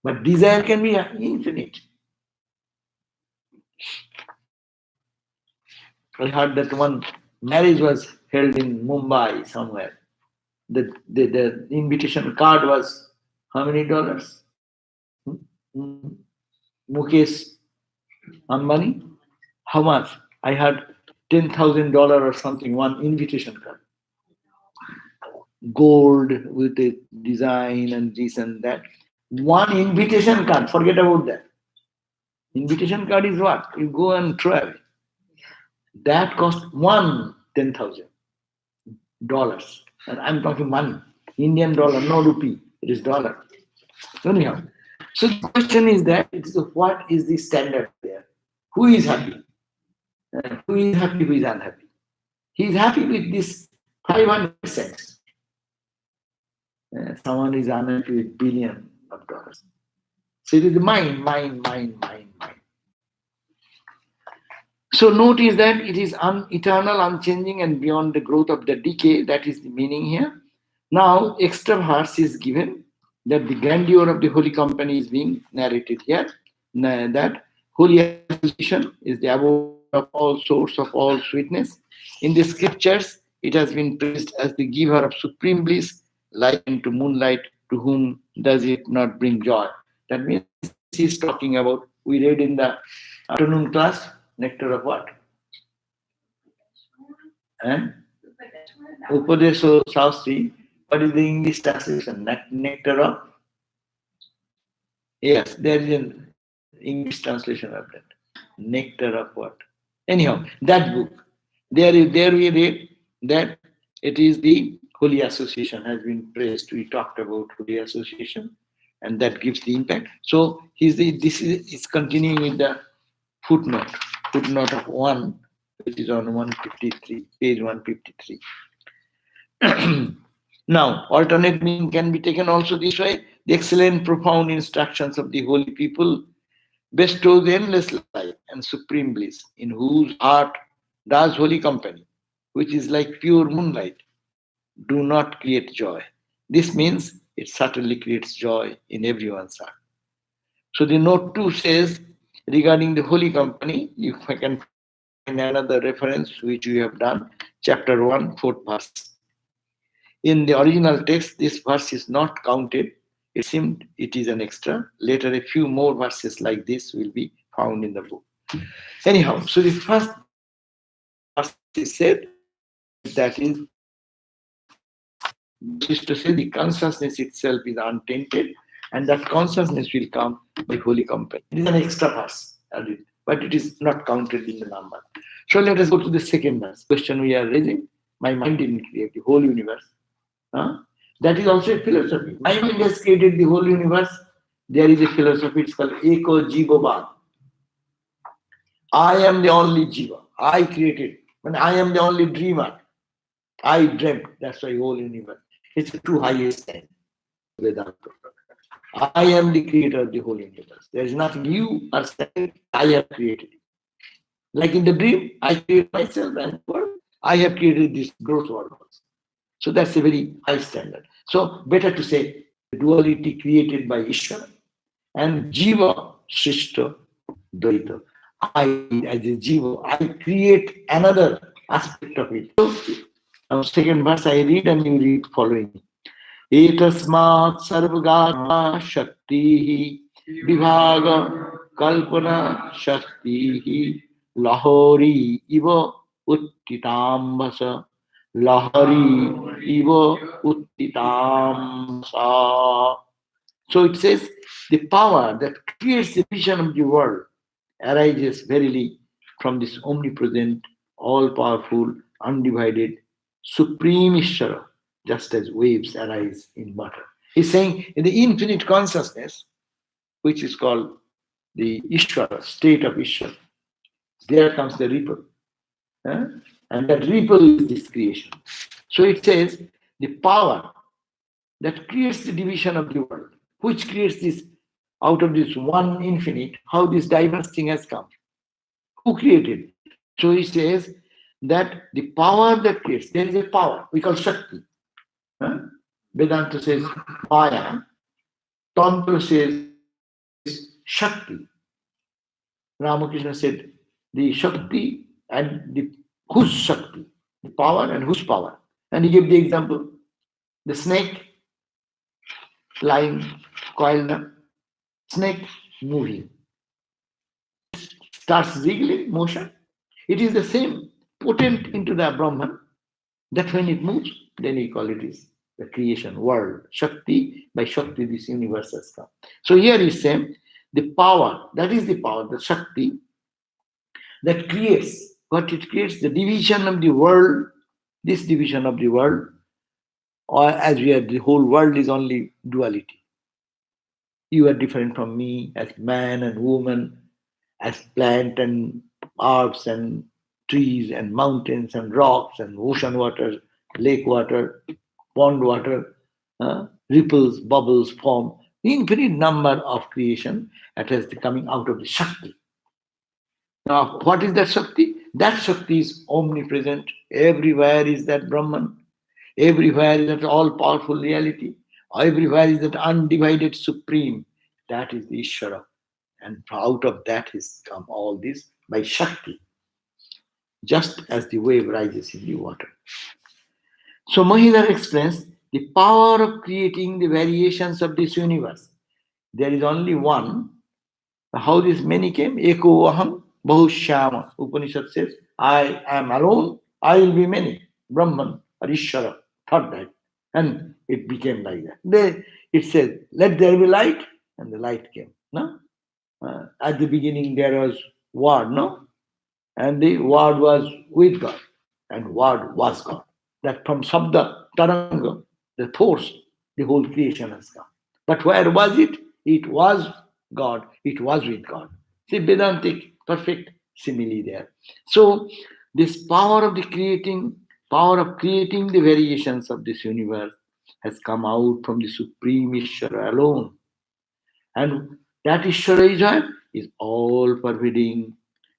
But desire can be infinite. I heard that one marriage was held in Mumbai somewhere. The invitation card was how many dollars? Hmm? Hmm. Mukesh Ambani? How much? I heard $10,000 or something, one invitation card. Gold with a design and this and that. One invitation card, forget about that. Invitation card is what? You go and try. That cost one $10,000. And I'm talking money. Indian dollar, no rupee. It is dollar. Anyhow. So the question is that what is the standard there? Who is happy? Who is happy, who is unhappy? He is happy with this 500 cents. Someone is unhappy with billion of dollars. So it is the mind. So notice that it is eternal, unchanging, and beyond the growth of the decay. That is the meaning here. Now, extra verse is given that the grandeur of the Holy Company is being narrated here. That Holy Association is the abode of all source of all sweetness. In the scriptures, it has been praised as the giver of supreme bliss, likened to moonlight, to whom does it not bring joy? That means he's talking about, we read in the afternoon class, nectar of what? And Upadesho Shastri. What is the English translation? Nectar of? Yes, there is an English translation of that. Nectar of what? Anyhow, that book. There we read that it is the Holy Association has been praised. We talked about Holy Association, and that gives the impact. So this is continuing with the footnote of 1, which is on 153, page 153. Now, alternate meaning can be taken also this way. The excellent, profound instructions of the holy people bestows endless light and supreme bliss, in whose heart does Holy Company, which is like pure moonlight, do not create joy. This means it certainly creates joy in everyone's heart. So the note 2 says, regarding the Holy Company, if I can find another reference which we have done, chapter 1, 4th verse. In the original text, this verse is not counted. It seemed it is an extra. Later, a few more verses like this will be found in the book. Anyhow, so the first verse is said, that is to say the consciousness itself is untainted, and that consciousness will come by Holy Company. It is an extra verse, but it is not counted in the number. So let us go to the second verse. Question we are raising: my mind didn't create the whole universe. That is also a philosophy. My mind has created the whole universe. There is a philosophy, it's called Eko Jiva. I am the only Jiva. I created. When I am the only dreamer. I dreamt. That's why whole universe. It's the two highest thing. Vedanta. I am the creator of the whole universe. There is nothing you are saying. I have created it. Like in the dream, I create myself and world. I have created this growth world also. So that's a very high standard. So better to say duality created by Ishvara and Jiva Shrishta Dvaita. I, as a Jiva, I create another aspect of it. So, second verse I read and you read following. Etasmat sarvagata shaktihi vibhaga kalpana shaktihi lahori iva uttitambasa lahari iva uttitambasa. So it says the power that creates the vision of the world arises verily from this omnipresent, all-powerful, undivided, supreme Ishvara, just as waves arise in water. He's saying in the infinite consciousness, which is called the Ishvara, state of Ishvara, there comes the ripple. And that ripple is this creation. So it says the power that creates the division of the world, which creates this out of this one infinite, how this diverse thing has come. Who created? So he says that the power that creates, there is a power, we call Shakti. Vedanta says Maya, Tantra says Shakti. Ramakrishna said the Shakti and the Whose Shakti? The power and whose power? And he gave the example. The snake lying coiled up, snake moving, starts wriggling motion. It is the same potent into the Brahman that when it moves, then we call it is the creation world. Shakti, by Shakti, this universe has come. So here is saying the power, that is the power, the Shakti that creates, what it creates, the division of the world, this division of the world, or as we are, the whole world is only duality. You are different from me as man and woman, as plant and herbs and trees and mountains and rocks and ocean water, lake water, pond water, ripples, bubbles form, infinite number of creation that is coming out of the Shakti. Now, what is that Shakti? That Shakti is omnipresent. Everywhere is that Brahman. Everywhere is that all-powerful reality. Everywhere is that undivided supreme. That is the Ishvara. And out of that has come all this by Shakti. Just as the wave rises in the water. So Mahidhar explains the power of creating the variations of this universe. There is only one. How this many came? Eko aham bahushyama. Upanishad says, I am alone, I will be many. Brahman or Ishvara thought that. And it became like that. It says, let there be light, and the light came. No? At the beginning there was Word, no? And the Word was with God, and Word was God. That from Sabda, Taranga, the force, the whole creation has come. But where was it? It was God, it was with God. See, Vedantic, perfect simile there. So, this power of creating the variations of this universe has come out from the Supreme Ishvara alone. And that Ishvara is what? Is all pervading,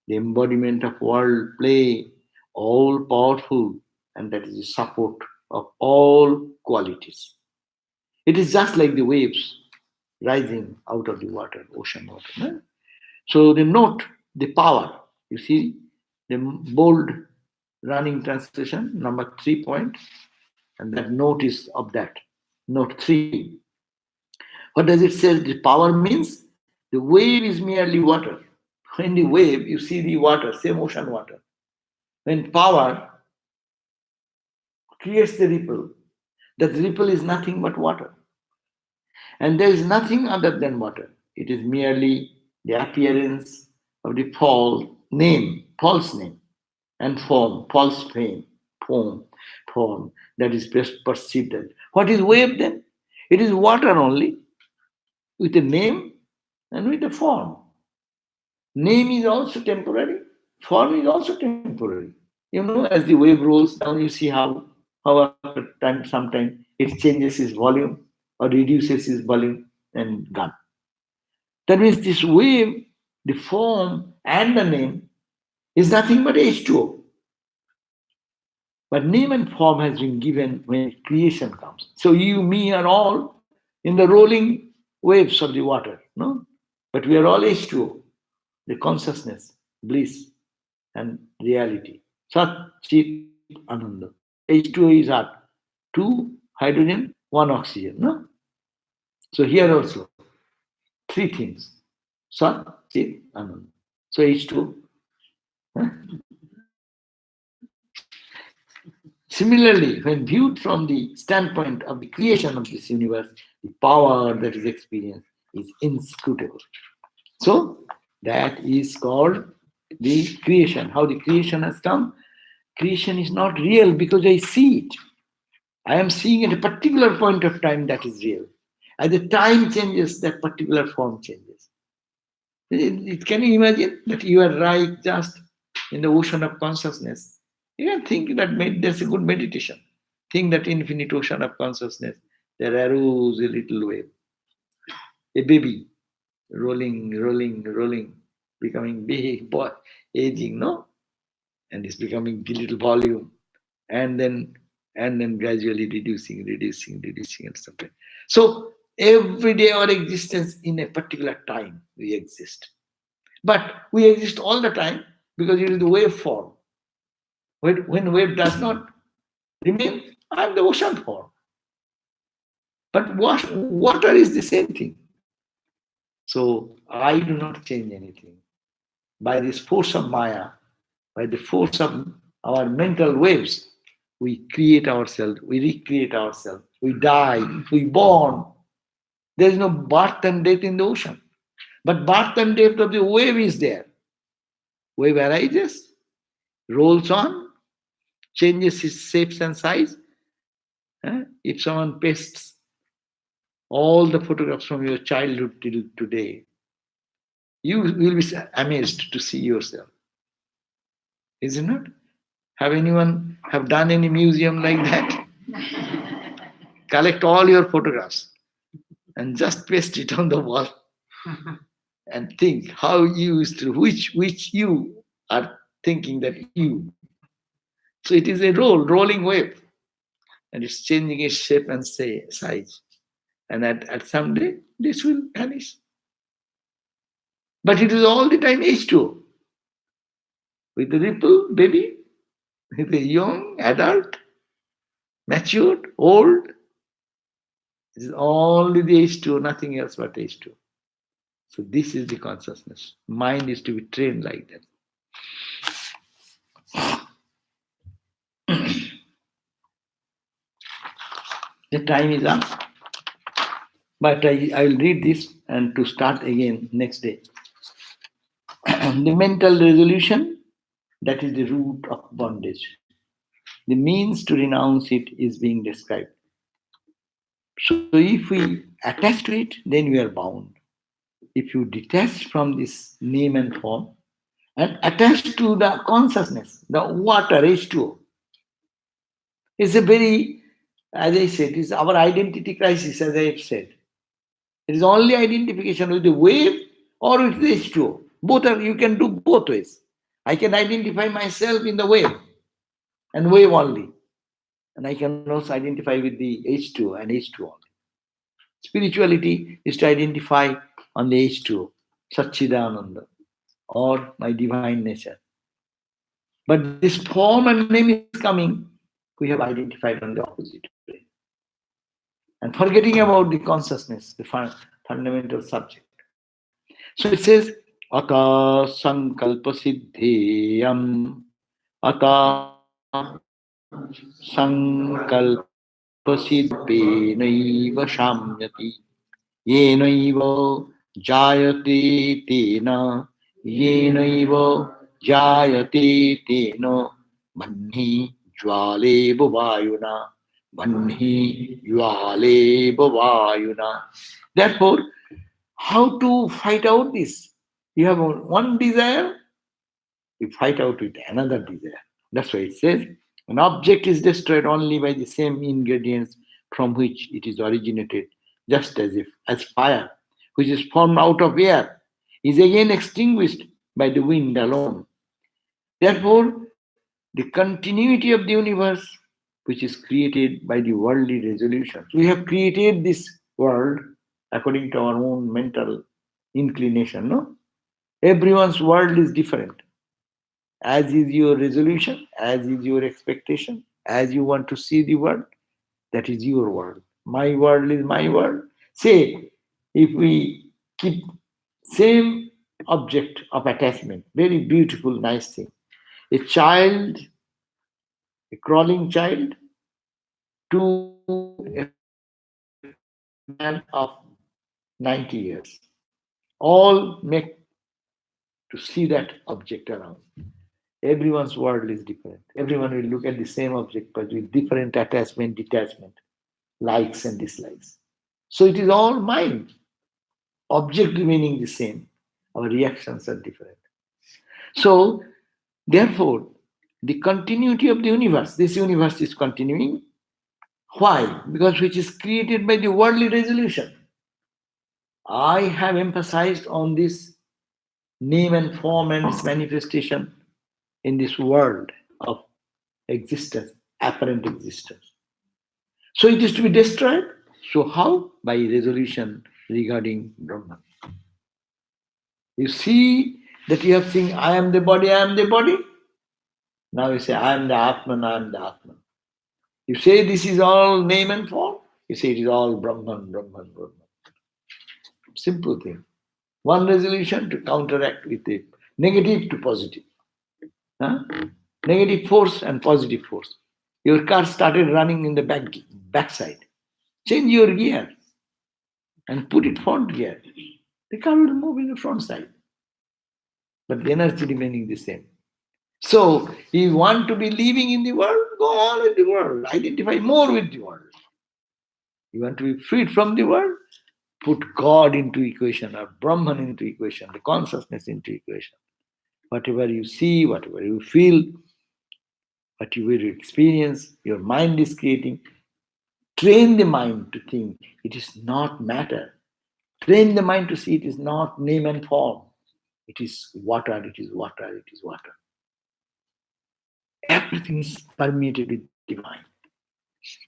the embodiment of world play, all powerful, and that is the support of all qualities. It is just like the waves rising out of the water, ocean water. No? So the note, the power, you see, the bold running translation, number 3 point, and that note is of that, note 3. What does it say? The power means the wave is merely water. When the wave, you see the water, same ocean water. When power creates the ripple, that ripple is nothing but water. And there is nothing other than water. It is merely the appearance of the false name, and form, false fame, form that is best perceived as. What is wave then? It is water only, with a name and with a form. Name is also temporary, form is also temporary. You know, as the wave rolls down, you see how after time, sometimes it changes its volume or reduces its volume and gone. That means this wave, the form and the name is nothing but H2O. But name and form has been given when creation comes. So you, me are all in the rolling waves of the water, no? But we are all H2O, the consciousness, bliss, and reality. Sat, Chit, Ananda. H2O is what? 2 hydrogen, 1 oxygen, no? So here also, 3 things. Sat, Chit, Ananda. So H2O. Huh? Similarly, when viewed from the standpoint of the creation of this universe, the power that is experienced is inscrutable. So that is called the creation. How the creation has come? Creation is not real because I see it. I am seeing at a particular point of time that is real. As the time changes, that particular form changes. Can you imagine that you are right just in the ocean of consciousness? You can think that there's a good meditation. Think that infinite ocean of consciousness, there arose a little wave, a baby, rolling, becoming big, boy, aging, no? And it's becoming the little volume, and then gradually reducing and something. So every day our existence in a particular time we exist. But we exist all the time because it is the waveform. When wave does not remain, I am the ocean form. But water is the same thing. So I do not change anything. By this force of Maya, by the force of our mental waves, we create ourselves, we recreate ourselves, we die, we born. There is no birth and death in the ocean. But birth and death of the wave is there. Wave arises, rolls on, changes its shapes and size. If someone pastes all the photographs from your childhood till today, you will be amazed to see yourself. Is it not? Have anyone have done any museum like that? Collect all your photographs and just paste it on the wall and think how you used to, which you are thinking that you. So it is a rolling wave, and it's changing its shape and size. And at some day, this will vanish. But it is all the time H2O. With the ripple, baby, with a young, adult, matured, old, it is only the H2O, nothing else but H2O. So this is the consciousness. Mind is to be trained like that. The time is up. But I will read this and to start again next day. The mental resolution, that is the root of bondage. The means to renounce it is being described. So if we attach to it, then we are bound. If you detach from this name and form and attach to the consciousness, the water, H2O, it's a very, as I said, it's our identity crisis, as I have said. It is only identification with the wave or with the H2O. Both are, you can do both ways. I can identify myself in the wave and wave only. And I can also identify with the H2O and H2O only. Spirituality is to identify on the H2O, Satchidananda, or my divine nature. But this form and name is coming, we have identified on the opposite way. And forgetting about the consciousness, the fundamental subject. So it says, Ata sankalpa siddheyam, Ata sankalpa siddhenaiva shamyati, yenaiva jayate tena, yenaiva jayate tena, manhi jwale vayuna, manhi jwale vayuna. Therefore, how to fight out this? You have one desire, you fight out with another desire. That's why it says, an object is destroyed only by the same ingredients from which it is originated, just as fire, which is formed out of air, is again extinguished by the wind alone. Therefore, the continuity of the universe, which is created by the worldly resolutions. We have created this world according to our own mental inclination, no? Everyone's world is different. As is your resolution, as is your expectation, as you want to see the world, that is your world. My world is my world. Say, if we keep same object of attachment, very beautiful, nice thing. A child, a crawling child, to a man of 90 years. All make to see that object around. Everyone's world is different. Everyone will look at the same object but with different attachment, detachment, likes and dislikes. So it is all mind. Object remaining the same. Our reactions are different. So, therefore, the continuity of the universe, this universe is continuing. Why? Because which is created by the worldly resolution. I have emphasized on this name and form and its manifestation in this world of existence, apparent existence. So it is to be destroyed. So how? By resolution regarding Brahman. You see that you have seen, I am the body, I am the body. Now you say, I am the Atman, I am the Atman. You say this is all name and form, you say it is all Brahman, Brahman, Brahman. Simple thing. One resolution to counteract with a negative to positive. Huh? Negative force and positive force. Your car started running in the backside. Change your gear and put it front gear. The car will move in the front side. But the energy remaining the same. So, you want to be living in the world, go on in the world. Identify more with the world. You want to be freed from the world, put God into equation or Brahman into equation, the consciousness into equation. Whatever you see, whatever you feel, what you will experience, your mind is creating. Train the mind to think it is not matter. Train the mind to see it is not name and form. It is water, it is water, it is water. Everything is permeated with divine.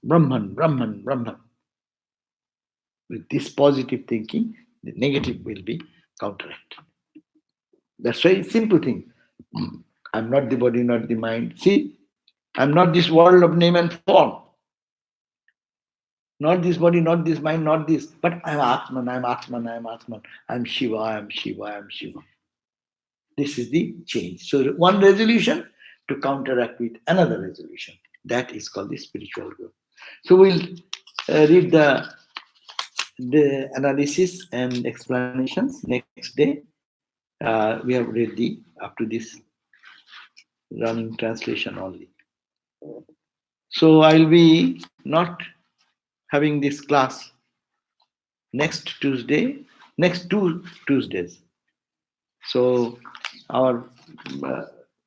Brahman, Brahman, Brahman. With this positive thinking, the negative will be counteracted. That's why it's simple thing. I'm not the body, not the mind. See, I'm not this world of name and form. Not this body, not this mind, not this. But I'm Atman, I'm Atman, I'm Atman. I'm Shiva, I'm Shiva, I'm Shiva. This is the change. So one resolution to counteract with another resolution. That is called the spiritual growth. So we'll read the analysis and explanations next day. We have read the up to this running translation only. So I'll be not having this class next Tuesday, next 2 Tuesdays. So our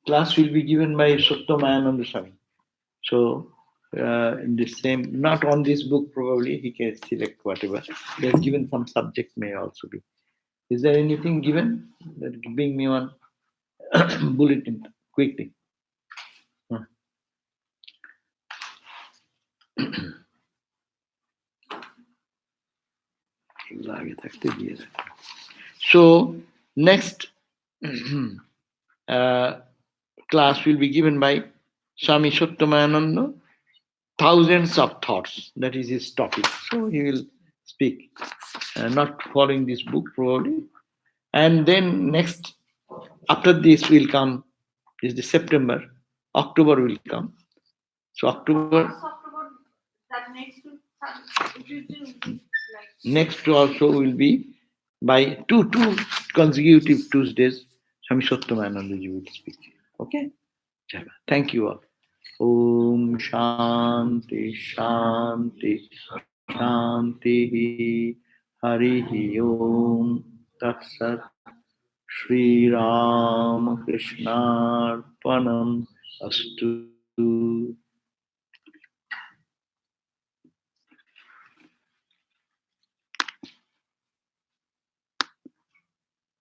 class will be given by Sottomayananda Swami. So in the same, not on this book probably, he can select whatever. He has given some subject may also be. Is there anything given? That bring me one bulletin quickly. So next class will be given by Swami Sottomayananda, thousands of thoughts. That is his topic. So he will speak, not following this book probably. And then next, after this will come, is the September, October will come. So October, next also will be by two consecutive Tuesdays, Swami Sottomayananda ji will speak. Okay? Thank you all. Om Shanti Shanti Shanti Hari Om Tat Sat Shri Ram Krishna Arpanam Astu.